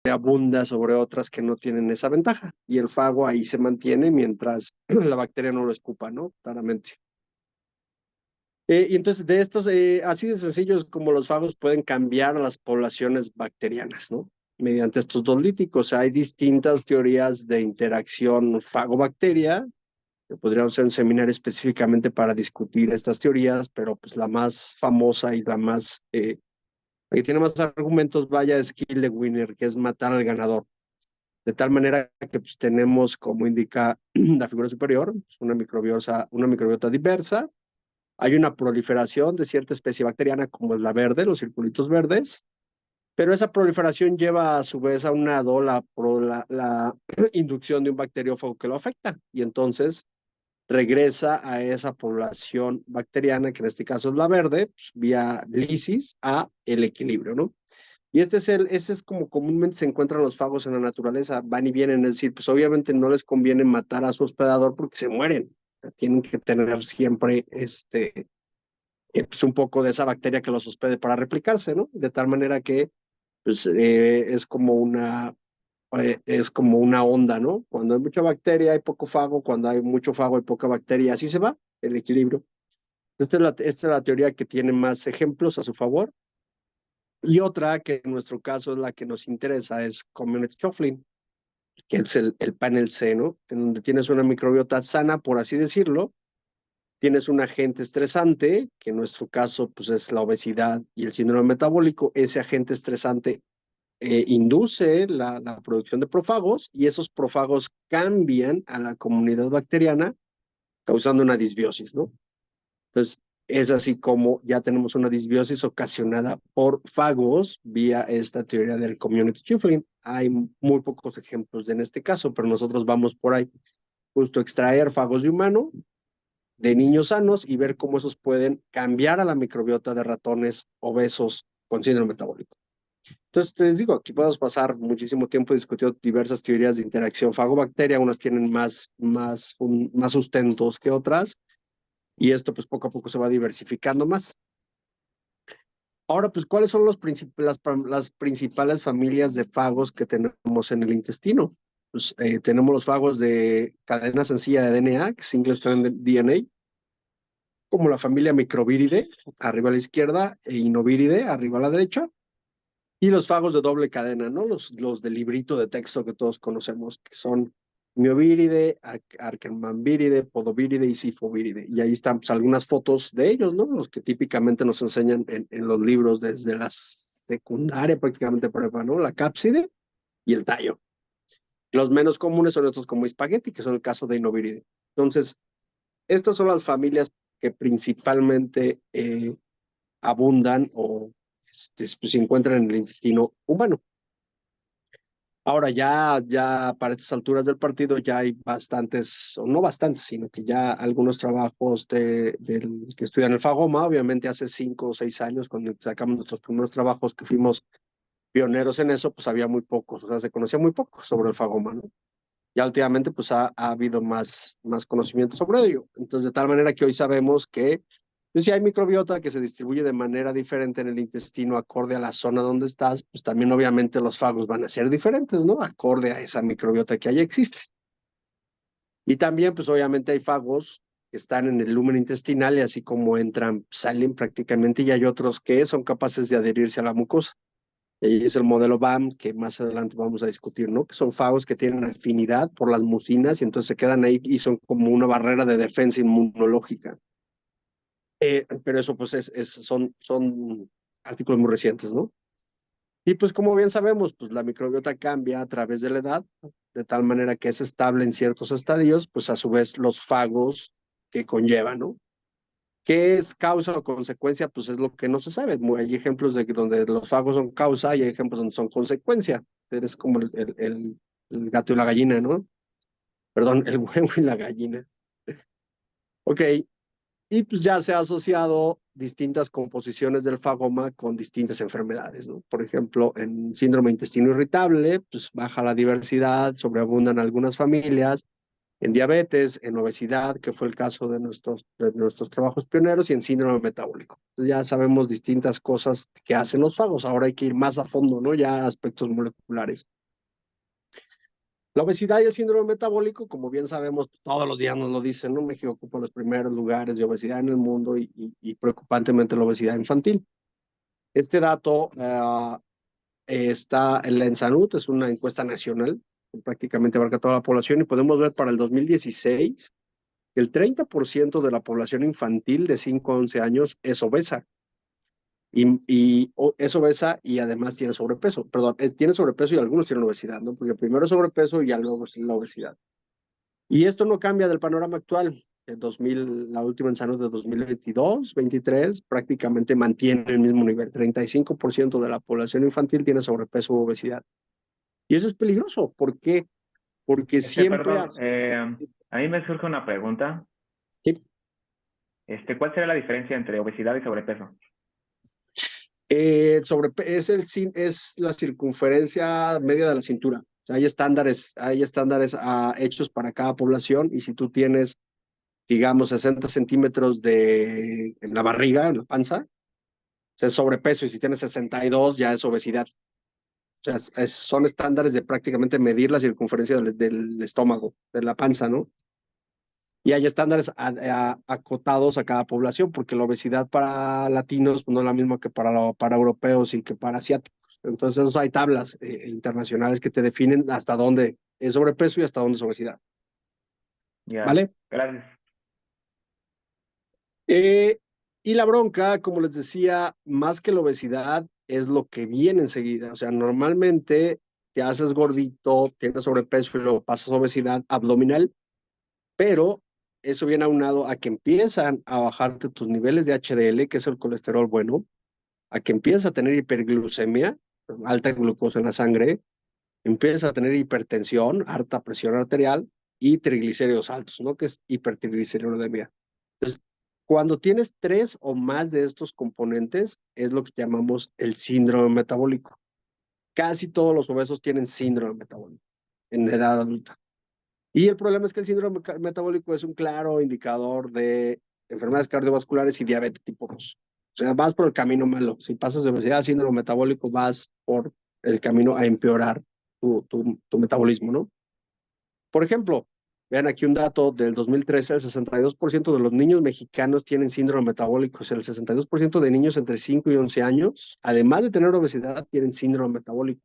abunda sobre otras que no tienen esa ventaja. Y el fago ahí se mantiene mientras la bacteria no lo escupa, ¿no? Claramente. Y entonces de estos, así de sencillos como los fagos pueden cambiar las poblaciones bacterianas, ¿no? Mediante estos dos líticos. Hay distintas teorías de interacción fago-bacteria, que podríamos hacer un seminario específicamente para discutir estas teorías, pero pues la más famosa y la más, la que tiene más argumentos, vaya, es Kill the Winner, que es matar al ganador. De tal manera que pues, tenemos, como indica la figura superior, pues, una microbiota diversa. Hay una proliferación de cierta especie bacteriana, como es la verde, los circulitos verdes, pero esa proliferación lleva a su vez a un nado la inducción de un bacteriófago que lo afecta, y entonces regresa a esa población bacteriana, que en este caso es la verde, pues, vía lisis, a el equilibrio, ¿no? Y ese es como comúnmente se encuentran los fagos en la naturaleza, van y vienen, es decir, pues obviamente no les conviene matar a su hospedador porque se mueren. O sea, tienen que tener siempre pues un poco de esa bacteria que los hospede para replicarse, ¿no? De tal manera que pues, es como una onda, ¿no? Cuando hay mucha bacteria hay poco fago, cuando hay mucho fago hay poca bacteria, así se va el equilibrio. Esta es la teoría que tiene más ejemplos a su favor. Y otra, que en nuestro caso es la que nos interesa, es Community Shuffling, que es el panel C, ¿no? En donde tienes una microbiota sana, por así decirlo, tienes un agente estresante, que en nuestro caso pues, es la obesidad y el síndrome metabólico. Ese agente estresante induce la producción de profagos y esos profagos cambian a la comunidad bacteriana causando una disbiosis, ¿no? Entonces, es así como ya tenemos una disbiosis ocasionada por fagos vía esta teoría del community shuffling. Hay muy pocos ejemplos en este caso, pero nosotros vamos por ahí, justo extraer fagos de humano, de niños sanos y ver cómo esos pueden cambiar a la microbiota de ratones obesos con síndrome metabólico. Entonces, les digo, aquí podemos pasar muchísimo tiempo discutiendo diversas teorías de interacción fago-bacteria, unas tienen más sustentos que otras, y esto pues poco a poco se va diversificando más. Ahora, pues, ¿cuáles son las principales familias de fagos que tenemos en el intestino? Pues, tenemos los fagos de cadena sencilla de DNA, que es Single Stranded DNA, como la familia Microviridae, arriba a la izquierda, e Inoviridae, arriba a la derecha, y los fagos de doble cadena, ¿no? Los del librito de texto que todos conocemos, que son Mioviridae, Archaeomambiridae, Podobiridae y Sifoviridae. Y ahí están pues, algunas fotos de ellos, ¿no? Los que típicamente nos enseñan en los libros desde la secundaria, prácticamente prepa, ¿no? La cápside y el tallo. Los menos comunes son estos como espagueti, que son el caso de Inoviridae. Entonces, estas son las familias que principalmente abundan o pues, se encuentran en el intestino humano. Ahora ya para estas alturas del partido ya hay bastantes, o no bastantes, sino que ya algunos trabajos que estudian el fagoma, obviamente hace 5 o 6 años, cuando sacamos nuestros primeros trabajos que fuimos pioneros en eso, pues había muy pocos, o sea, se conocía muy poco sobre el fagoma, ¿no? Ya últimamente pues ha habido más conocimiento sobre ello. Entonces, de tal manera que hoy sabemos que pues, si hay microbiota que se distribuye de manera diferente en el intestino acorde a la zona donde estás, pues también obviamente los fagos van a ser diferentes, ¿no? Acorde a esa microbiota que allá existe. Y también pues obviamente hay fagos que están en el lumen intestinal y así como entran, salen prácticamente y hay otros que son capaces de adherirse a la mucosa. Y es el modelo BAM que más adelante vamos a discutir, ¿no? Que son fagos que tienen afinidad por las mucinas y entonces se quedan ahí y son como una barrera de defensa inmunológica. Pero eso pues son artículos muy recientes, ¿no? Y pues como bien sabemos, pues la microbiota cambia a través de la edad, de tal manera que es estable en ciertos estadios, pues a su vez los fagos que conllevan, ¿no? ¿Qué es causa o consecuencia? Pues es lo que no se sabe. Hay ejemplos de que donde los fagos son causa y hay ejemplos donde son consecuencia. Eres como el gato y la gallina, ¿no? Perdón, el huevo y la gallina. Ok, y pues ya se ha asociado distintas composiciones del fagoma con distintas enfermedades, ¿no? Por ejemplo, en síndrome intestino irritable, pues baja la diversidad, sobreabundan algunas familias, en diabetes, en obesidad, que fue el caso de nuestros trabajos pioneros, y en síndrome metabólico. Ya sabemos distintas cosas que hacen los fagos, ahora hay que ir más a fondo, ¿no? Ya aspectos moleculares. La obesidad y el síndrome metabólico, como bien sabemos, todos los días nos lo dicen, ¿no? México ocupa los primeros lugares de obesidad en el mundo y preocupantemente la obesidad infantil. Este dato está en la ENSANUD, es una encuesta nacional que prácticamente abarca toda la población y podemos ver para el 2016 que el 30% de la población infantil de 5 a 11 años es obesa. Es obesa y además tiene sobrepeso. Perdón, tiene sobrepeso y algunos tienen obesidad, ¿no? Porque primero sobrepeso y ya luego es la obesidad. Y esto no cambia del panorama actual. La última ENSANUD de 2022-23 prácticamente mantiene el mismo nivel. 35% de la población infantil tiene sobrepeso u obesidad. Y eso es peligroso. ¿Por qué? Porque siempre... Perdón, a mí me surge una pregunta. Sí. ¿Cuál sería la diferencia entre obesidad y sobrepeso? Es la circunferencia media de la cintura. O sea, hay estándares hechos para cada población y si tú tienes, digamos, 60 centímetros en la barriga, en la panza, es sobrepeso y si tienes 62 ya es obesidad. O sea, son estándares de prácticamente medir la circunferencia del estómago, de la panza, ¿no? Y hay estándares acotados a cada población, porque la obesidad para latinos pues, no es la misma que para europeos y que para asiáticos. Entonces hay tablas internacionales que te definen hasta dónde es sobrepeso y hasta dónde es obesidad. Ya, ¿Vale? gracias. Eh, y la bronca, como les decía, más que la obesidad, es lo que viene enseguida. O sea, normalmente te haces gordito, tienes sobrepeso y luego pasas a obesidad abdominal, pero eso viene aunado a que empiezan a bajarte tus niveles de HDL, que es el colesterol bueno, a que empiezas a tener hiperglucemia, alta glucosa en la sangre, empiezas a tener hipertensión, alta presión arterial y triglicéridos altos, ¿no? Que es hipertrigliceridemia. Entonces, cuando tienes 3 o más de estos componentes, es lo que llamamos el síndrome metabólico. Casi todos los obesos tienen síndrome metabólico en edad adulta. Y el problema es que el síndrome metabólico es un claro indicador de enfermedades cardiovasculares y diabetes tipo 2. O sea, vas por el camino malo. Si pasas de obesidad a síndrome metabólico, vas por el camino a empeorar tu metabolismo, ¿no? Por ejemplo, vean aquí un dato del 2013, el 62% de los niños mexicanos tienen síndrome metabólico. O sea, el 62% de niños entre 5 y 11 años, además de tener obesidad, tienen síndrome metabólico.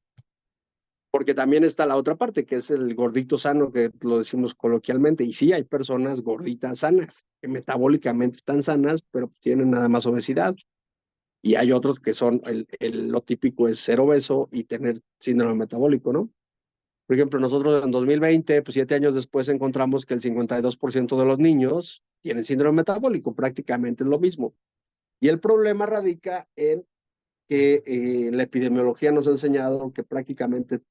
Porque también está la otra parte, que es el gordito sano, que lo decimos coloquialmente. Y sí, hay personas gorditas sanas, que metabólicamente están sanas, pero tienen nada más obesidad. Y hay otros que son, lo típico es ser obeso y tener síndrome metabólico, ¿no? Por ejemplo, nosotros en 2020, pues 7 años después, encontramos que el 52% de los niños tienen síndrome metabólico, prácticamente es lo mismo. Y el problema radica en que la epidemiología nos ha enseñado que prácticamente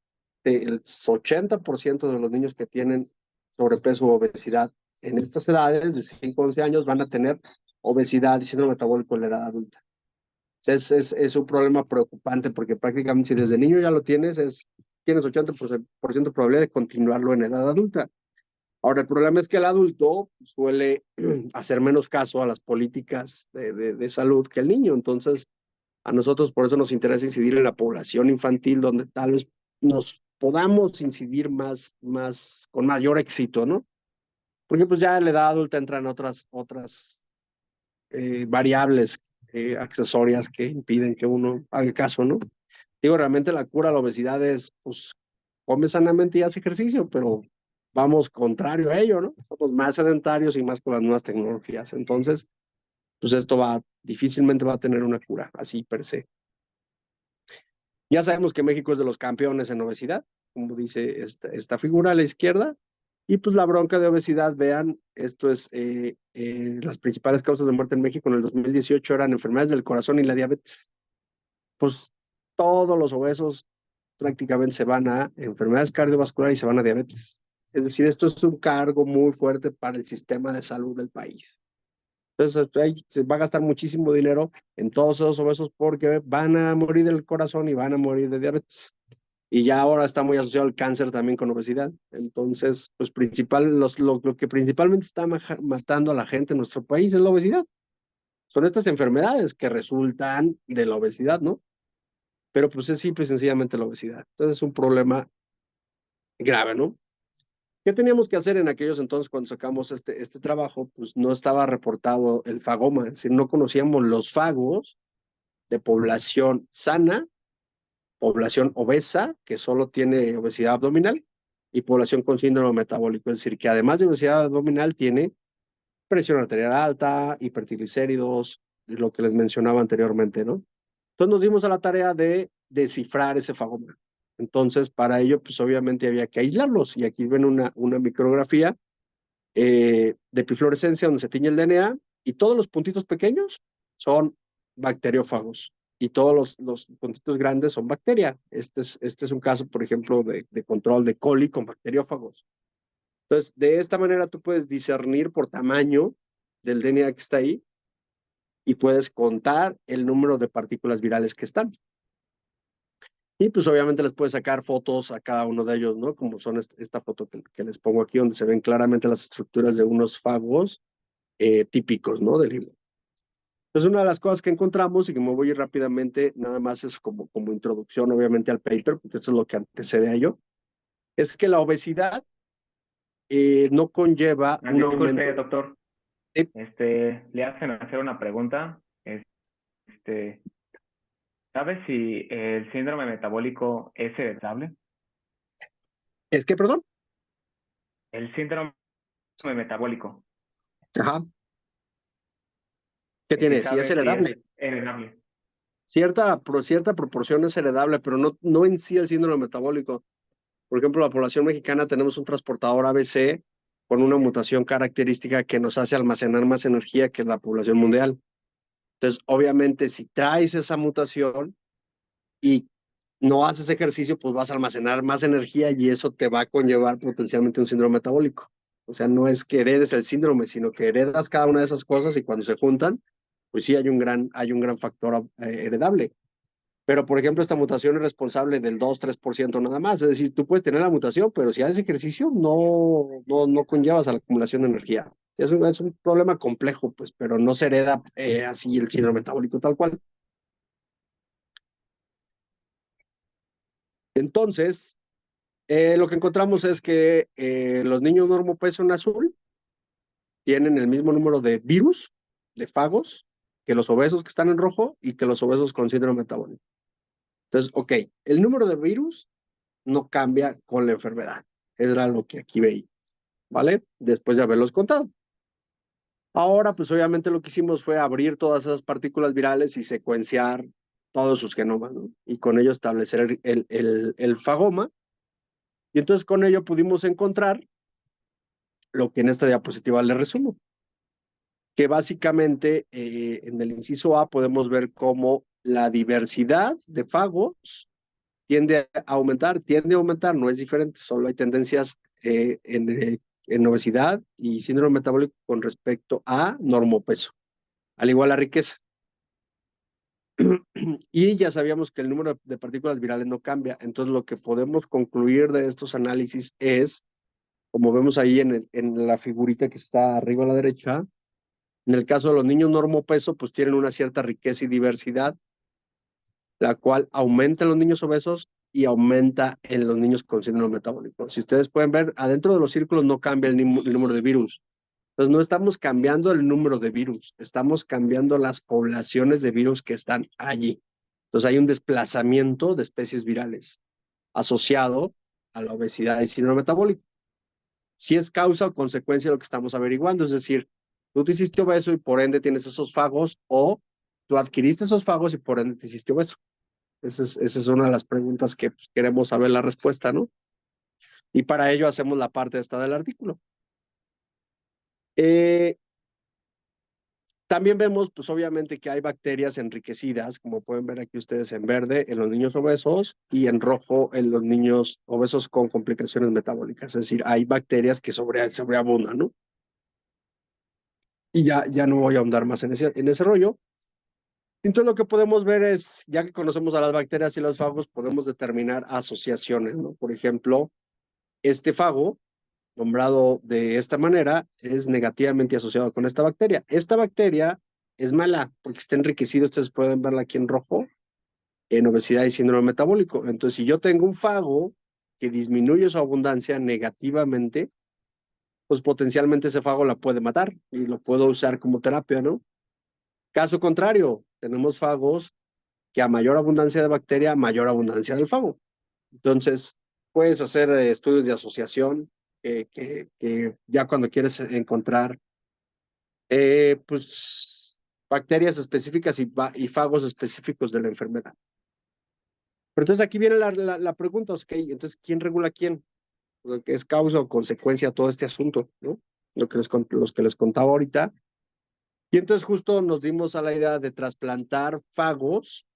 el 80% de los niños que tienen sobrepeso o obesidad en estas edades, de 5 a 11 años, van a tener obesidad y síndrome metabólico en la edad adulta. Es un problema preocupante porque prácticamente si desde niño ya lo tienes, tienes 80% de probabilidad de continuarlo en edad adulta. Ahora, el problema es que el adulto suele hacer menos caso a las políticas de salud que el niño. Entonces, a nosotros por eso nos interesa incidir en la población infantil, donde tal vez nos podamos incidir con mayor éxito, ¿no? Porque pues ya en la edad adulta entran otras variables accesorias que impiden que uno haga caso, ¿no? Digo, realmente la cura a la obesidad es, pues, come sanamente y hace ejercicio, pero vamos contrario a ello, ¿no? Somos más sedentarios y más con las nuevas tecnologías. Entonces, pues esto difícilmente va a tener una cura, así per se. Ya sabemos que México es de los campeones en obesidad, como dice esta figura a la izquierda, y pues la bronca de obesidad, vean, esto es las principales causas de muerte en México en el 2018 eran enfermedades del corazón y la diabetes. Pues todos los obesos prácticamente se van a enfermedades cardiovasculares y se van a diabetes. Es decir, esto es un cargo muy fuerte para el sistema de salud del país. Entonces, ahí se va a gastar muchísimo dinero en todos esos obesos porque van a morir del corazón y van a morir de diabetes. y ya ahora está muy asociado al cáncer también con obesidad. Entonces, pues lo que principalmente está matando a la gente en nuestro país es la obesidad. Son estas enfermedades que resultan de la obesidad, ¿no? Pero pues es simple y sencillamente la obesidad. Entonces es un problema grave, ¿no? ¿Qué teníamos que hacer en aquellos entonces cuando sacamos este trabajo? Pues no estaba reportado el fagoma, es decir, no conocíamos los fagos de población sana, población obesa, que solo tiene obesidad abdominal, y población con síndrome metabólico, es decir, que además de obesidad abdominal tiene presión arterial alta, hipertriglicéridos, lo que les mencionaba anteriormente, ¿no? Entonces nos dimos a la tarea de descifrar ese fagoma. Entonces, para ello, pues obviamente había que aislarlos. Y aquí ven una micrografía de epifluorescencia donde se tiñe el DNA y todos los puntitos pequeños son bacteriófagos y todos los puntitos grandes son bacteria. Este es un caso, por ejemplo, de control de coli con bacteriófagos. Entonces, de esta manera tú puedes discernir por tamaño del DNA que está ahí y puedes contar el número de partículas virales que están. Y pues obviamente les puedes sacar fotos a cada uno de ellos, ¿no? Como son esta foto que les pongo aquí, donde se ven claramente las estructuras de unos fagos típicos, ¿no? Del libro. Entonces, una de las cosas que encontramos, y que me voy a ir rápidamente, nada más es como introducción, obviamente, al paper, porque esto es lo que antecede a ello, es que la obesidad no conlleva un Disculpe, aumento. doctor. Le hacen hacer una pregunta. Este, ¿Sabe si el síndrome metabólico es heredable? ¿Es que, perdón? El síndrome metabólico. Ajá. ¿Qué Si tiene? Sí, es sabe si es heredable. heredable. Cierta proporción es heredable, pero no en sí el síndrome metabólico. Por ejemplo, la población mexicana tenemos un transportador ABC con una mutación característica que nos hace almacenar más energía que la población mundial. Entonces, obviamente, si traes esa mutación y no haces ejercicio, pues vas a almacenar más energía y eso te va a conllevar potencialmente un síndrome metabólico. O sea, no es que heredes el síndrome, sino que heredas cada una de esas cosas y cuando se juntan, pues sí hay un gran factor heredable. Pero, por ejemplo, esta mutación es responsable del 2-3% nada más. Es decir, tú puedes tener la mutación, pero si haces ejercicio, no conllevas a la acumulación de energía. Es un problema complejo, pues, pero no se hereda así el síndrome metabólico tal cual. Entonces, lo que encontramos es que los niños normopeso en azul tienen el mismo número de virus, de fagos, que los obesos que están en rojo y que los obesos con síndrome metabólico. Entonces, ok, el número de virus no cambia con la enfermedad. Era lo que aquí veía, ¿vale? Después de haberlos contado. Ahora, pues obviamente lo que hicimos fue abrir todas esas partículas virales y secuenciar todos sus genomas, ¿no? Y con ello establecer el fagoma. Y entonces con ello pudimos encontrar lo que en esta diapositiva les resumo, que básicamente en el inciso A podemos ver cómo la diversidad de fagos tiende a aumentar, no es diferente, solo hay tendencias en obesidad y síndrome metabólico con respecto a normopeso, al igual la riqueza. Y ya sabíamos que el número de partículas virales no cambia, entonces lo que podemos concluir de estos análisis es, como vemos ahí en la figurita que está arriba a la derecha, en el caso de los niños normopeso, pues tienen una cierta riqueza y diversidad, la cual aumenta en los niños obesos y aumenta en los niños con síndrome metabólico. Si ustedes pueden ver, adentro de los círculos no cambia el número de virus. Entonces, no estamos cambiando el número de virus, estamos cambiando las poblaciones de virus que están allí. Entonces, hay un desplazamiento de especies virales asociado a la obesidad y síndrome metabólico. Si es causa o consecuencia de lo que estamos averiguando, es decir, tú te hiciste obeso y por ende tienes esos fagos o tú adquiriste esos fagos y por ende te hiciste obeso. Esa es una de las preguntas que pues, queremos saber la respuesta, ¿no? Y para ello hacemos la parte esta del artículo. Eh, También vemos, pues obviamente que hay bacterias enriquecidas, como pueden ver aquí ustedes en verde, en los niños obesos y en rojo en los niños obesos con complicaciones metabólicas. Es decir, hay bacterias que sobreabundan, ¿no? Y ya no voy a ahondar más en ese rollo. Entonces lo que podemos ver es, ya que conocemos a las bacterias y los fagos, podemos determinar asociaciones, ¿no? Por ejemplo, este fago, nombrado de esta manera, es negativamente asociado con esta bacteria. Esta bacteria es mala porque está enriquecida, ustedes pueden verla aquí en rojo, en obesidad y síndrome metabólico. Entonces, si yo tengo un fago que disminuye su abundancia negativamente, pues potencialmente ese fago la puede matar y lo puedo usar como terapia, ¿no? Caso contrario, tenemos fagos que a mayor abundancia de bacteria, mayor abundancia del fago. Entonces, puedes hacer estudios de asociación que ya cuando quieres encontrar pues, bacterias específicas y fagos específicos de la enfermedad. Pero entonces aquí viene la pregunta, ok, entonces, ¿quién regula quién? Lo que es causa o consecuencia de todo este asunto, ¿no? Los que les contaba ahorita. Y entonces justo nos dimos a la idea de trasplantar fagos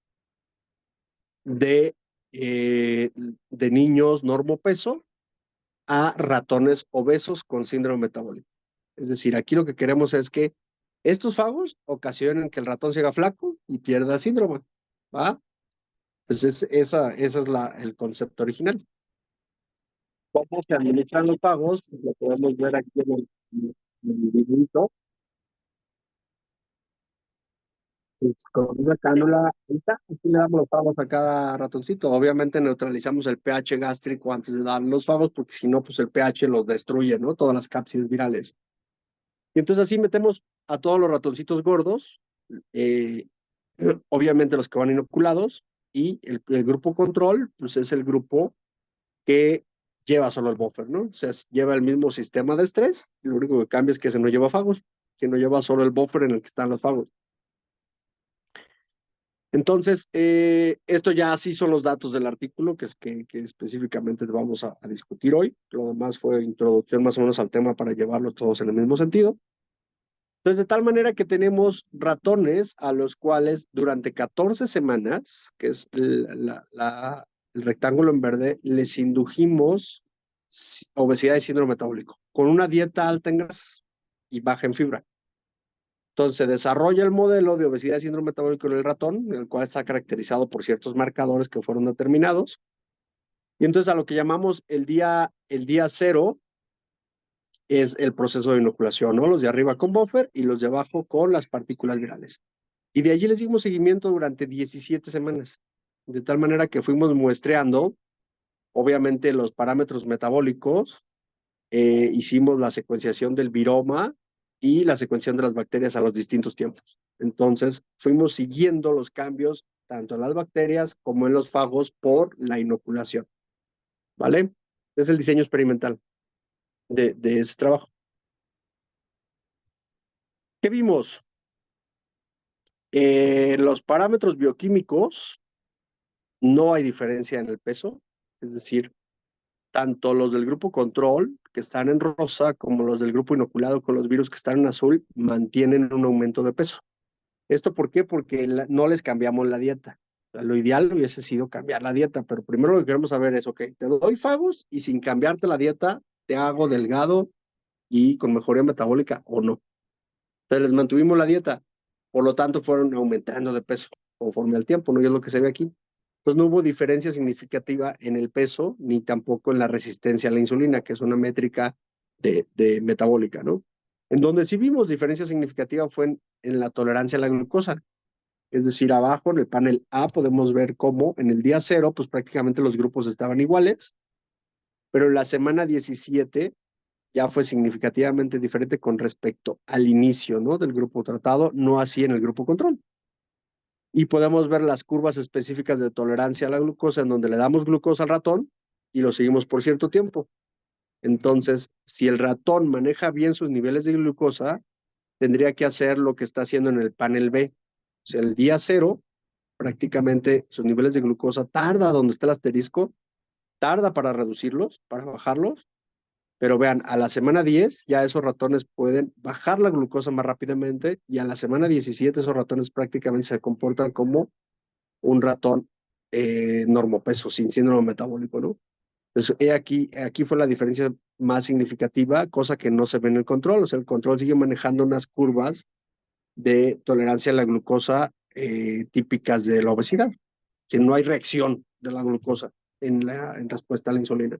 de, eh, de niños normopeso a ratones obesos con síndrome metabólico. Es decir, aquí lo que queremos es que estos fagos ocasionen que el ratón se haga flaco y pierda síndrome, ¿va? Entonces, esa es el concepto original. ¿Cómo se administran los fagos? Pues lo podemos ver aquí en el dibujito. Pues, con una cánula, aquí le damos los fagos a cada ratoncito. Obviamente neutralizamos el pH gástrico antes de dar los fagos, porque si no, pues el pH los destruye, ¿no? Todas las cápsides virales. Y entonces así metemos a todos los ratoncitos gordos, eh, obviamente los que van inoculados, y el grupo control, pues es el grupo que lleva solo el buffer, ¿no? O sea, lleva el mismo sistema de estrés, lo único que cambia es que se no lleva fagos, que no lleva solo el buffer en el que están los fagos. Entonces, esto ya sí son los datos del artículo que específicamente vamos a discutir hoy. Lo demás fue introducción más o menos al tema para llevarlos todos en el mismo sentido. Entonces, de tal manera que tenemos ratones a los cuales durante 14 semanas, que es el rectángulo en verde, les indujimos obesidad y síndrome metabólico, con una dieta alta en grasas y baja en fibra. Entonces, se desarrolla el modelo de obesidad y síndrome metabólico en el ratón, el cual está caracterizado por ciertos marcadores que fueron determinados. Y entonces, a lo que llamamos el día cero, es el proceso de inoculación, ¿no? Los de arriba con buffer y los de abajo con las partículas virales. Y de allí les dimos seguimiento durante 17 semanas, de tal manera que fuimos muestreando, obviamente, los parámetros metabólicos, hicimos la secuenciación del viroma y la secuenciación de las bacterias a los distintos tiempos. Entonces, fuimos siguiendo los cambios tanto en las bacterias como en los fagos por la inoculación, ¿vale? Es el diseño experimental de ese trabajo. ¿Qué vimos? Los parámetros bioquímicos, no hay diferencia en el peso, es decir, tanto los del grupo control, que están en rosa, como los del grupo inoculado con los virus que están en azul, mantienen un aumento de peso. ¿Esto por qué? Porque no les cambiamos la dieta. Lo ideal hubiese sido cambiar la dieta, pero primero lo que queremos saber es, ok, te doy fagos y sin cambiarte la dieta, te hago delgado y con mejoría metabólica o no. Entonces les mantuvimos la dieta, por lo tanto fueron aumentando de peso conforme al tiempo, ¿no? Y es lo que se ve aquí. Entonces no hubo diferencia significativa en el peso ni tampoco en la resistencia a la insulina, que es una métrica de metabólica, ¿no? En donde sí vimos diferencia significativa fue en la tolerancia a la glucosa. Es decir, abajo en el panel A podemos ver cómo en el día cero, pues prácticamente los grupos estaban iguales, pero en la semana 17 ya fue significativamente diferente con respecto al inicio, ¿no? Del grupo tratado, no así en el grupo control. Y podemos ver las curvas específicas de tolerancia a la glucosa, en donde le damos glucosa al ratón y lo seguimos por cierto tiempo. Entonces, si el ratón maneja bien sus niveles de glucosa, tendría que hacer lo que está haciendo en el panel B. O sea, el día cero, prácticamente sus niveles de glucosa tarda donde está el asterisco, tarda para reducirlos, para bajarlos, pero vean, a la semana 10 ya esos ratones pueden bajar la glucosa más rápidamente y a la semana 17 esos ratones prácticamente se comportan como un ratón normopeso, sin síndrome metabólico, ¿no? Entonces, aquí fue la diferencia más significativa, cosa que no se ve en el control. O sea, el control sigue manejando unas curvas de tolerancia a la glucosa típicas de la obesidad, que no hay reacción de la glucosa en respuesta a la insulina.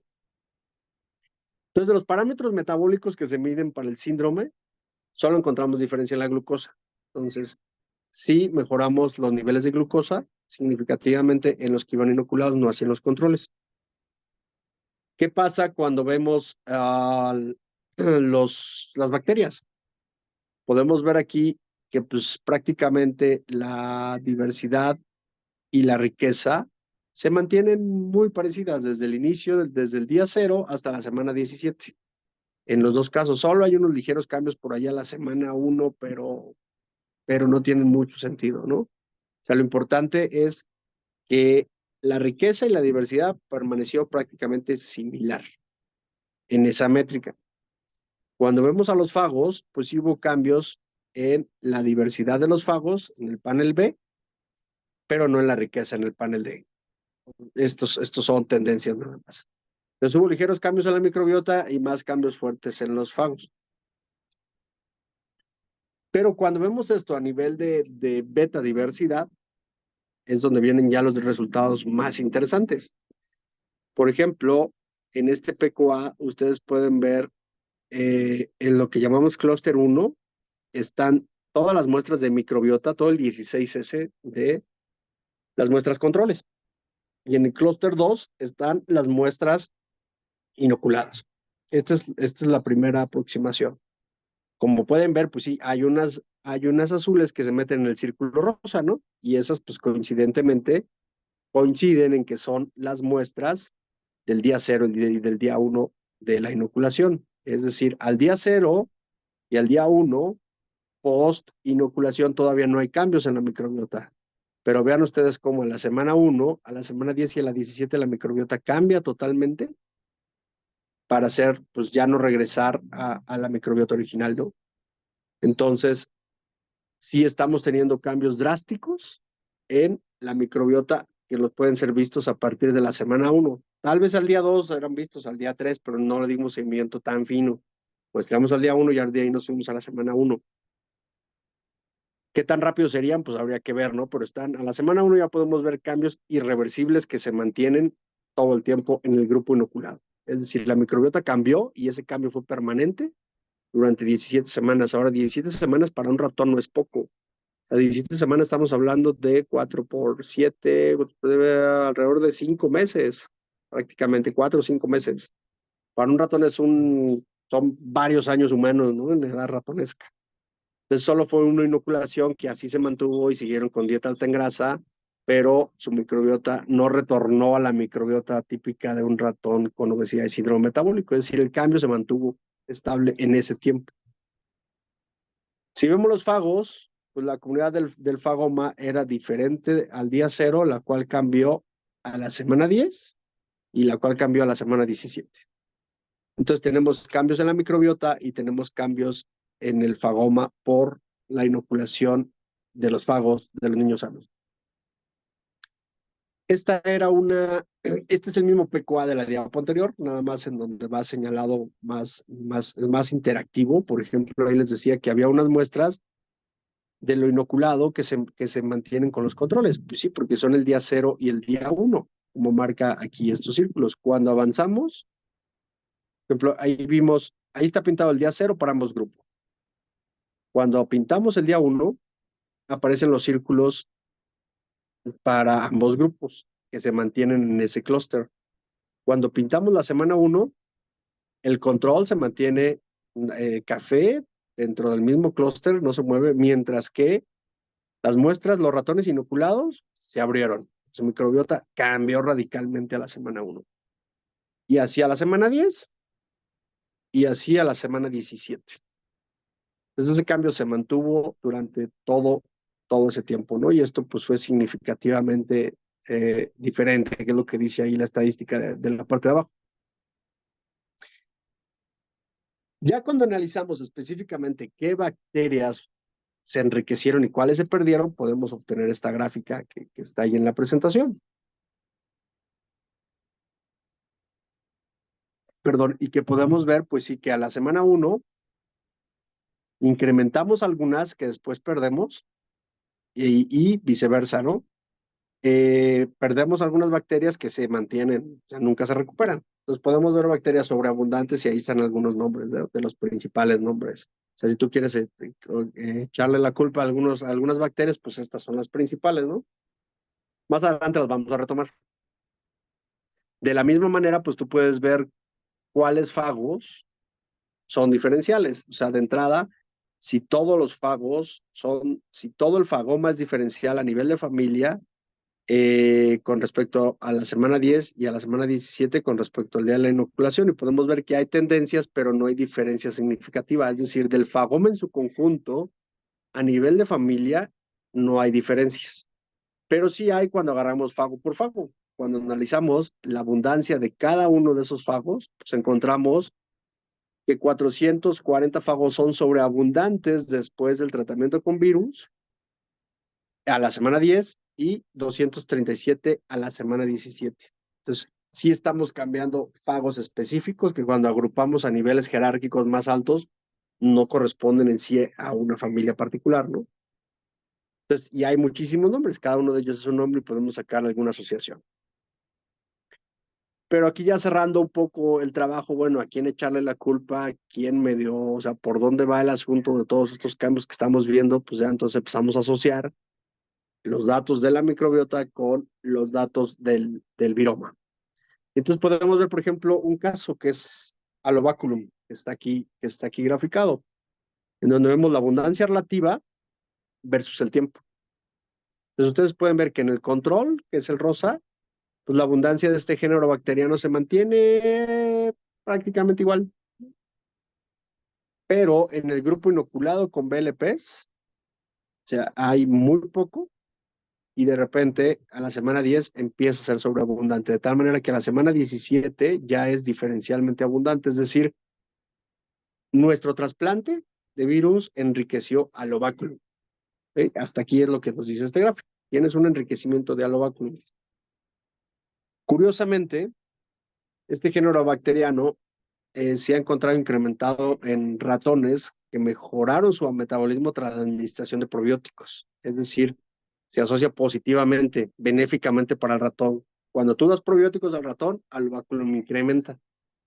Entonces, de los parámetros metabólicos que se miden para el síndrome, solo encontramos diferencia en la glucosa. Entonces, sí mejoramos los niveles de glucosa significativamente en los que iban inoculados, no así en los controles. ¿Qué pasa cuando vemos las bacterias? Podemos ver aquí que pues prácticamente la diversidad y la riqueza se mantienen muy parecidas desde el inicio, desde el día 0 hasta la semana 17. En los dos casos, solo hay unos ligeros cambios por allá a la semana 1, pero no tienen mucho sentido, ¿no? O sea, lo importante es que la riqueza y la diversidad permaneció prácticamente similar en esa métrica. Cuando vemos a los fagos, pues sí hubo cambios en la diversidad de los fagos en el panel B, pero no en la riqueza en el panel D. Estos son tendencias nada más. Entonces hubo ligeros cambios en la microbiota y más cambios fuertes en los fagos. Pero cuando vemos esto a nivel de beta diversidad, es donde vienen ya los resultados más interesantes. Por ejemplo, en este PQA, ustedes pueden ver en lo que llamamos clúster 1, están todas las muestras de microbiota, todo el 16S de las muestras controles. Y en el clúster 2 están las muestras inoculadas. Esta es la primera aproximación. Como pueden ver, pues sí, hay unas azules que se meten en el círculo rosa, ¿no? Y esas, pues coincidentemente, coinciden en que son las muestras del día 0 y del día 1 de la inoculación. Es decir, al día 0 y al día 1, post inoculación, todavía no hay cambios en la microbiota. Pero vean ustedes cómo en la semana 1, a la semana 10 y a la 17 la microbiota cambia totalmente para hacer, pues ya no regresar a la microbiota original, ¿no? Entonces, sí estamos teniendo cambios drásticos en la microbiota que los pueden ser vistos a partir de la semana 1. Tal vez al día 2 eran vistos al día 3, pero no le dimos seguimiento tan fino. Pues tiramos al día 1 y al día ahí nos fuimos a la semana 1. ¿Qué tan rápido serían? Pues habría que ver, ¿no? Pero están a la semana 1 ya podemos ver cambios irreversibles que se mantienen todo el tiempo en el grupo inoculado. Es decir, la microbiota cambió y ese cambio fue permanente durante 17 semanas. Ahora, 17 semanas para un ratón no es poco. A 17 semanas estamos hablando de 4 por 7, alrededor de 5 meses, prácticamente 4 o 5 meses. Para un ratón son varios años humanos, ¿no? En edad ratonesca. Entonces solo fue una inoculación que así se mantuvo y siguieron con dieta alta en grasa, pero su microbiota no retornó a la microbiota típica de un ratón con obesidad y síndrome metabólico. Es decir, el cambio se mantuvo estable en ese tiempo. Si vemos los fagos, pues la comunidad del fagoma era diferente al día 0, la cual cambió a la semana 10 y la cual cambió a la semana 17. Entonces tenemos cambios en la microbiota y tenemos cambios en el fagoma por la inoculación de los fagos de los niños sanos. Este es el mismo PQA de la diapo anterior, nada más en donde va señalado más interactivo. Por ejemplo, ahí les decía que había unas muestras de lo inoculado que se mantienen con los controles. Pues sí, porque son el día 0 y el día 1, como marca aquí estos círculos. Cuando avanzamos, por ejemplo, ahí está pintado el día 0 para ambos grupos. Cuando pintamos el día 1, aparecen los círculos para ambos grupos que se mantienen en ese clúster. Cuando pintamos la semana 1, el control se mantiene café dentro del mismo clúster, no se mueve, mientras que las muestras, los ratones inoculados, se abrieron. Su microbiota cambió radicalmente a la semana 1. Y así a la semana 10 y así a la semana 17. Entonces ese cambio se mantuvo durante todo ese tiempo, ¿no? Y esto pues fue significativamente diferente, que es lo que dice ahí la estadística de la parte de abajo. Ya cuando analizamos específicamente qué bacterias se enriquecieron y cuáles se perdieron, podemos obtener esta gráfica que está ahí en la presentación. Perdón, y que podemos ver, pues sí, que a la semana 1 incrementamos algunas que después perdemos y viceversa, ¿no? Perdemos algunas bacterias que se mantienen, o sea, nunca se recuperan. Entonces podemos ver bacterias sobreabundantes y ahí están algunos nombres de los principales nombres. O sea, si tú quieres echarle la culpa a algunas bacterias, pues estas son las principales, ¿no? Más adelante las vamos a retomar. De la misma manera, pues tú puedes ver cuáles fagos son diferenciales. O sea, de entrada, si todos los fagos si todo el fagoma es diferencial a nivel de familia, con respecto a la semana 10 y a la semana 17 con respecto al día de la inoculación. Y podemos ver que hay tendencias, pero no hay diferencia significativa. Es decir, del fagoma en su conjunto, a nivel de familia, no hay diferencias. Pero sí hay cuando agarramos fago por fago. Cuando analizamos la abundancia de cada uno de esos fagos, pues encontramos que 440 fagos son sobreabundantes después del tratamiento con virus a la semana 10 y 237 a la semana 17. Entonces, sí estamos cambiando fagos específicos que cuando agrupamos a niveles jerárquicos más altos no corresponden en sí a una familia particular, ¿no? Entonces, y hay muchísimos nombres, cada uno de ellos es un nombre y podemos sacar alguna asociación. Pero aquí ya cerrando un poco el trabajo, bueno, ¿a quién echarle la culpa? ¿A quién me dio? O sea, ¿por dónde va el asunto de todos estos cambios que estamos viendo? Pues ya entonces empezamos a asociar los datos de la microbiota con los datos del viroma. Entonces podemos ver, por ejemplo, un caso que es Alobaculum, que está aquí graficado, en donde vemos la abundancia relativa versus el tiempo. Entonces ustedes pueden ver que en el control, que es el rosa, pues la abundancia de este género bacteriano se mantiene prácticamente igual. Pero en el grupo inoculado con BLPs, o sea, hay muy poco y de repente a la semana 10 empieza a ser sobreabundante, de tal manera que a la semana 17 ya es diferencialmente abundante, es decir, nuestro trasplante de virus enriqueció al ováculo. ¿Sí? Hasta aquí es lo que nos dice este gráfico. Tienes un enriquecimiento de alobaculum. Curiosamente, este género bacteriano se ha encontrado incrementado en ratones que mejoraron su metabolismo tras la administración de probióticos. Es decir, se asocia positivamente, benéficamente para el ratón. Cuando tú das probióticos al ratón, al bacillum incrementa.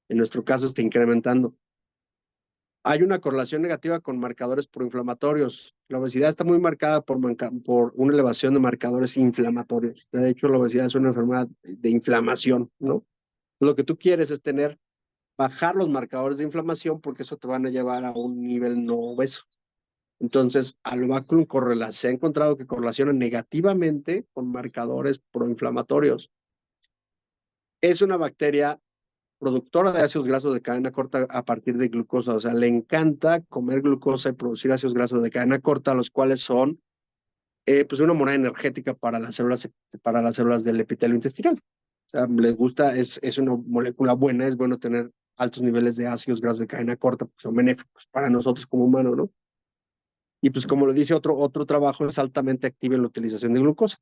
En nuestro caso está incrementando. Hay una correlación negativa con marcadores proinflamatorios. La obesidad está muy marcada por una elevación de marcadores inflamatorios. De hecho, la obesidad es una enfermedad de inflamación, ¿no? Lo que tú quieres es bajar los marcadores de inflamación porque eso te van a llevar a un nivel no obeso. Entonces, al bacillum se ha encontrado que correlaciona negativamente con marcadores proinflamatorios. Es una bacteria productora de ácidos grasos de cadena corta a partir de glucosa, o sea, le encanta comer glucosa y producir ácidos grasos de cadena corta, los cuales son pues una moneda energética para las células del epitelio intestinal. O sea, les gusta, es una molécula buena, es bueno tener altos niveles de ácidos grasos de cadena corta, porque son benéficos para nosotros como humanos, ¿no? Y pues como lo dice otro trabajo, es altamente activa en la utilización de glucosa.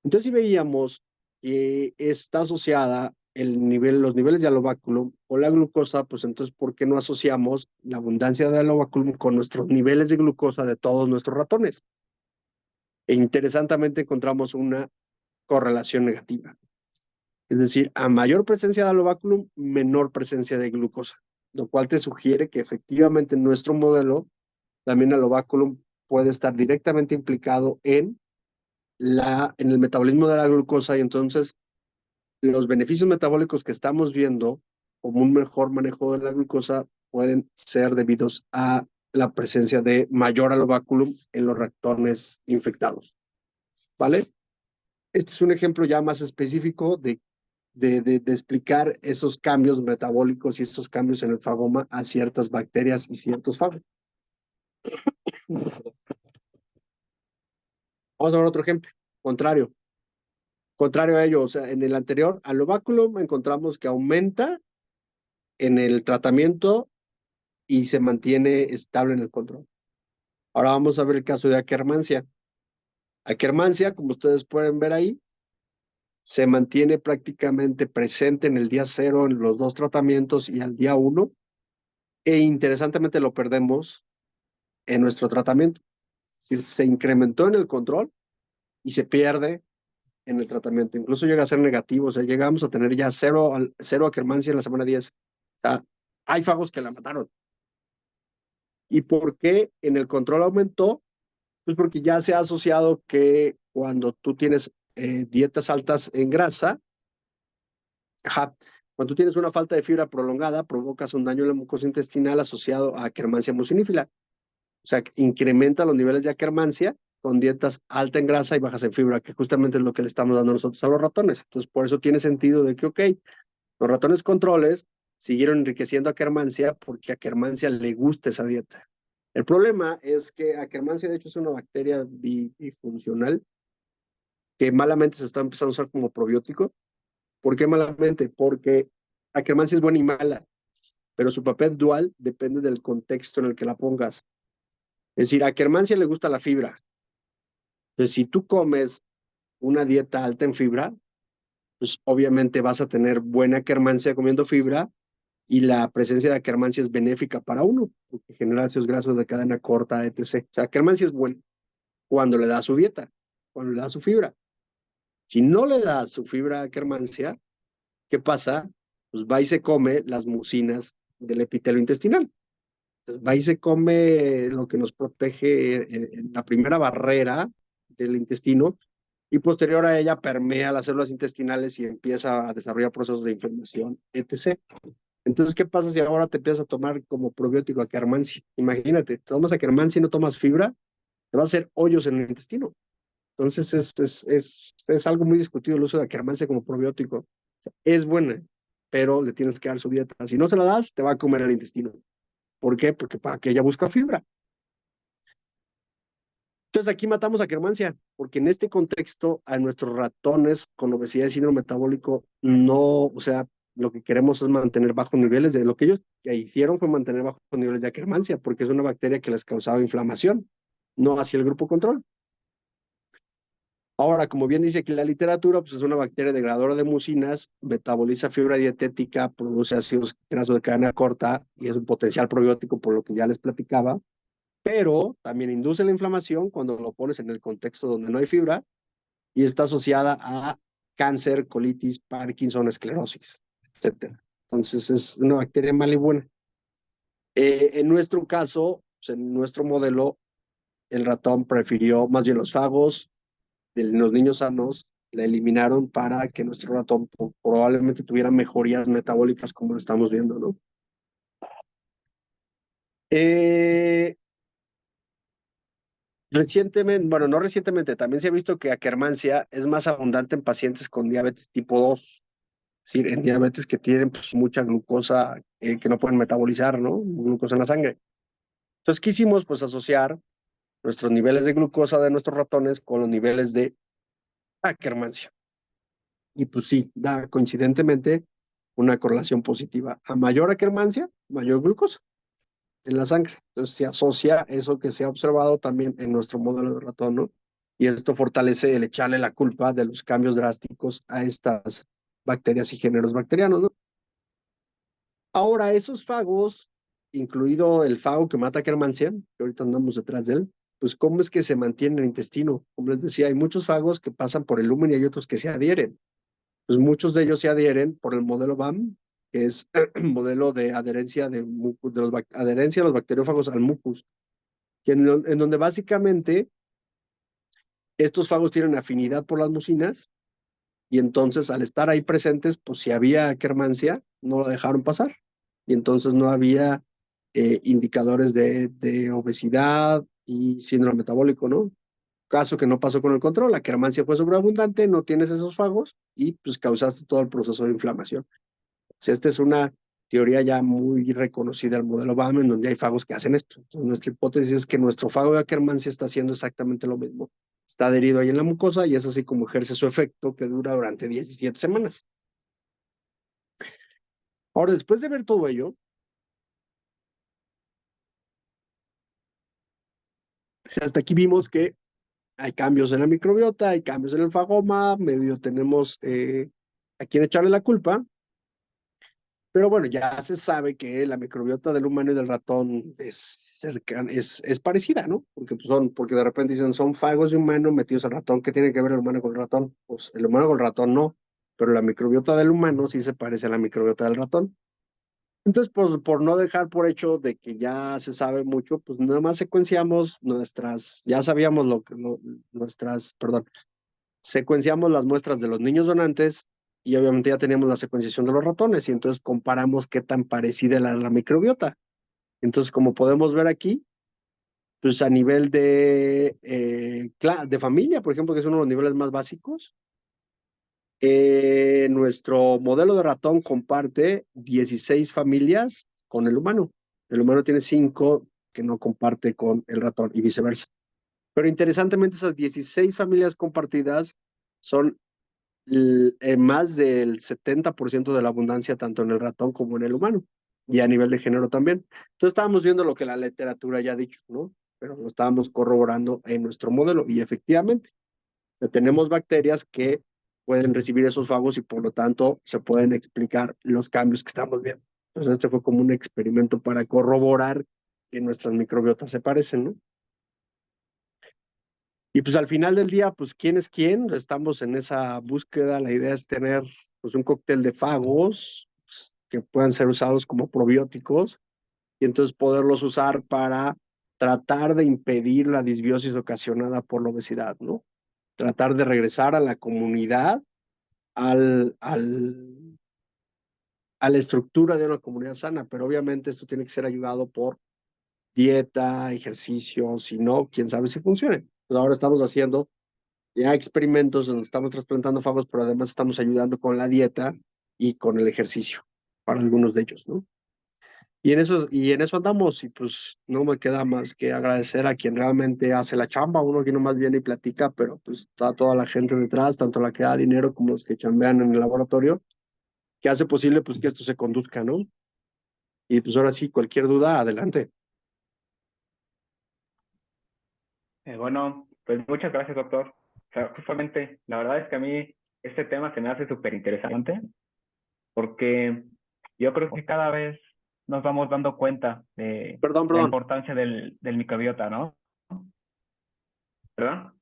Entonces, si veíamos que está asociada los niveles de alobaculum o la glucosa, pues entonces, ¿por qué no asociamos la abundancia de alobaculum con nuestros niveles de glucosa de todos nuestros ratones? E interesantemente encontramos una correlación negativa. Es decir, a mayor presencia de alobaculum, menor presencia de glucosa, lo cual te sugiere que efectivamente en nuestro modelo también alobaculum puede estar directamente implicado en el metabolismo de la glucosa y entonces los beneficios metabólicos que estamos viendo como un mejor manejo de la glucosa pueden ser debidos a la presencia de mayor alobaculum en los ratones infectados. ¿Vale? Este es un ejemplo ya más específico de explicar esos cambios metabólicos y esos cambios en el fagoma a ciertas bacterias y ciertos fagos. Vamos a ver otro ejemplo, contrario. Contrario a ello, o sea, en el anterior, alobaculum encontramos que aumenta en el tratamiento y se mantiene estable en el control. Ahora vamos a ver el caso de Akkermansia. Akkermansia, como ustedes pueden ver ahí, se mantiene prácticamente presente en el día 0 en los dos tratamientos y al día 1, e interesantemente lo perdemos en nuestro tratamiento. Es decir, se incrementó en el control y se pierde en el tratamiento. Incluso llega a ser negativo, o sea, llegamos a tener ya cero Akkermansia en la semana 10. O sea, hay fagos que la mataron. ¿Y por qué en el control aumentó? Pues porque ya se ha asociado que cuando tú tienes dietas altas en grasa, ajá, cuando tú tienes una falta de fibra prolongada, provocas un daño en la mucosa intestinal asociado a Akkermansia mucinífila. O sea, incrementa los niveles de Akkermansia con dietas alta en grasa y bajas en fibra, que justamente es lo que le estamos dando nosotros a los ratones. Entonces, por eso tiene sentido de que, ok, los ratones controles siguieron enriqueciendo a Akkermansia porque a Akkermansia le gusta esa dieta. El problema es que Akkermansia, de hecho, es una bacteria bifuncional que malamente se está empezando a usar como probiótico. ¿Por qué malamente? Porque Akkermansia es buena y mala, pero su papel dual depende del contexto en el que la pongas. Es decir, a Akkermansia le gusta la fibra. Entonces, si tú comes una dieta alta en fibra, pues obviamente vas a tener buena Akkermansia comiendo fibra y la presencia de Akkermansia es benéfica para uno, porque genera ácidos grasos de cadena corta, etc. O sea, Akkermansia es bueno cuando le da su dieta, cuando le da su fibra. Si no le da su fibra a Akkermansia, ¿qué pasa? Pues va y se come las mucinas del epitelio intestinal. Entonces, va y se come lo que nos protege en la primera barrera del intestino y posterior a ella permea las células intestinales y empieza a desarrollar procesos de inflamación, etc. Entonces, ¿qué pasa si ahora te empiezas a tomar como probiótico Akkermansia? Imagínate, tomas Akkermansia y no tomas fibra, te va a hacer hoyos en el intestino. Entonces, es algo muy discutido el uso de Akkermansia como probiótico. O sea, es buena, pero le tienes que dar su dieta. Si no se la das, te va a comer el intestino. ¿Por qué? Porque para que ella busca fibra. Entonces aquí matamos a Akkermansia, porque en este contexto a nuestros ratones con obesidad y síndrome metabólico no, o sea, lo que queremos es mantener bajos niveles de lo que ellos hicieron fue mantener bajos niveles de Akkermansia, porque es una bacteria que les causaba inflamación, no hacia el grupo control. Ahora, como bien dice aquí la literatura, pues es una bacteria degradadora de mucinas, metaboliza fibra dietética, produce ácidos grasos de cadena corta y es un potencial probiótico por lo que ya les platicaba, pero también induce la inflamación cuando lo pones en el contexto donde no hay fibra y está asociada a cáncer, colitis, Parkinson, esclerosis, etcétera. Entonces es una bacteria mala y buena. En nuestro caso, pues en nuestro modelo, el ratón prefirió más bien los fagos de los niños sanos, la eliminaron para que nuestro ratón probablemente tuviera mejorías metabólicas como lo estamos viendo, ¿no? Eh, Recientemente, bueno, no recientemente, también se ha visto que Akkermansia es más abundante en pacientes con diabetes tipo 2, es decir, en diabetes que tienen pues, mucha glucosa que no pueden metabolizar, ¿no? Glucosa en la sangre. Entonces quisimos pues asociar nuestros niveles de glucosa de nuestros ratones con los niveles de Akkermansia. Y pues sí, da coincidentemente una correlación positiva. A mayor Akkermansia, mayor glucosa en la sangre. Entonces se asocia eso que se ha observado también en nuestro modelo de ratón, ¿no? Y esto fortalece el echarle la culpa de los cambios drásticos a estas bacterias y géneros bacterianos, ¿no? Ahora, esos fagos, incluido el fago que mata a Akkermansia, que ahorita andamos detrás de él, pues cómo es que se mantiene en el intestino. Como les decía, hay muchos fagos que pasan por el lumen y hay otros que se adhieren. Pues muchos de ellos se adhieren por el modelo BAM, que es el modelo de adherencia adherencia de los bacteriófagos al mucus, que en donde básicamente estos fagos tienen afinidad por las mucinas y entonces al estar ahí presentes, pues si había Akkermansia, no lo dejaron pasar. Y entonces no había indicadores de obesidad y síndrome metabólico, ¿no? Caso que no pasó con el control, la Akkermansia fue sobreabundante, no tienes esos fagos y pues causaste todo el proceso de inflamación. O sea, esta es una teoría ya muy reconocida, el modelo BAM, en donde hay fagos que hacen esto. Entonces, nuestra hipótesis es que nuestro fago de Akkermansia está haciendo exactamente lo mismo. Está adherido ahí en la mucosa y es así como ejerce su efecto que dura durante 17 semanas. Ahora, después de ver todo ello, hasta aquí vimos que hay cambios en la microbiota, hay cambios en el fagoma, medio tenemos a quién echarle la culpa, Pero bueno, ya se sabe que la microbiota del humano y del ratón es cercana, es parecida, ¿no? Porque, pues, porque de repente dicen, son fagos de humano metidos al ratón. ¿Qué tiene que ver el humano con el ratón? Pues el humano con el ratón no, pero la microbiota del humano sí se parece a la microbiota del ratón. Entonces, pues por no dejar por hecho de que ya se sabe mucho, pues nada más secuenciamos ya sabíamos perdón, secuenciamos las muestras de los niños donantes y obviamente ya teníamos la secuenciación de los ratones y entonces comparamos qué tan parecida era la microbiota. Entonces, como podemos ver aquí, pues a nivel de familia, por ejemplo, que es uno de los niveles más básicos, nuestro modelo de ratón comparte 16 familias con el humano. El humano tiene 5 que no comparte con el ratón y viceversa. Pero interesantemente, esas 16 familias compartidas son más del 70% de la abundancia tanto en el ratón como en el humano y a nivel de género también. Entonces estábamos viendo lo que la literatura ya ha dicho, ¿no? Pero lo estábamos corroborando en nuestro modelo y efectivamente tenemos bacterias que pueden recibir esos fagos y por lo tanto se pueden explicar los cambios que estamos viendo. Entonces este fue como un experimento para corroborar que nuestras microbiotas se parecen, ¿no? Y pues al final del día, pues quién es quién, estamos en esa búsqueda, la idea es tener pues un cóctel de fagos pues, que puedan ser usados como probióticos y entonces poderlos usar para tratar de impedir la disbiosis ocasionada por la obesidad, ¿no? Tratar de regresar a la comunidad, al, al, a la estructura de una comunidad sana, pero obviamente esto tiene que ser ayudado por dieta, ejercicio, si no, quién sabe si funcione. Pues ahora estamos haciendo ya experimentos donde estamos trasplantando fagos, pero además estamos ayudando con la dieta y con el ejercicio para algunos de ellos, ¿no? Y en eso andamos, y pues no me queda más que agradecer a quien realmente hace la chamba, uno que no más viene y platica, pero pues está toda la gente detrás, tanto la que da dinero como los que chambean en el laboratorio, que hace posible pues que esto se conduzca, ¿no? Y pues ahora sí, cualquier duda, adelante. Bueno, pues muchas gracias, doctor. O sea, justamente, la verdad es que a mí este tema se me hace súper interesante porque yo creo que cada vez nos vamos dando cuenta de Perdón, la perdón, importancia del microbiota, ¿no? ¿Verdad?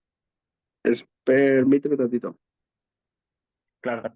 permíteme tantito. Claro.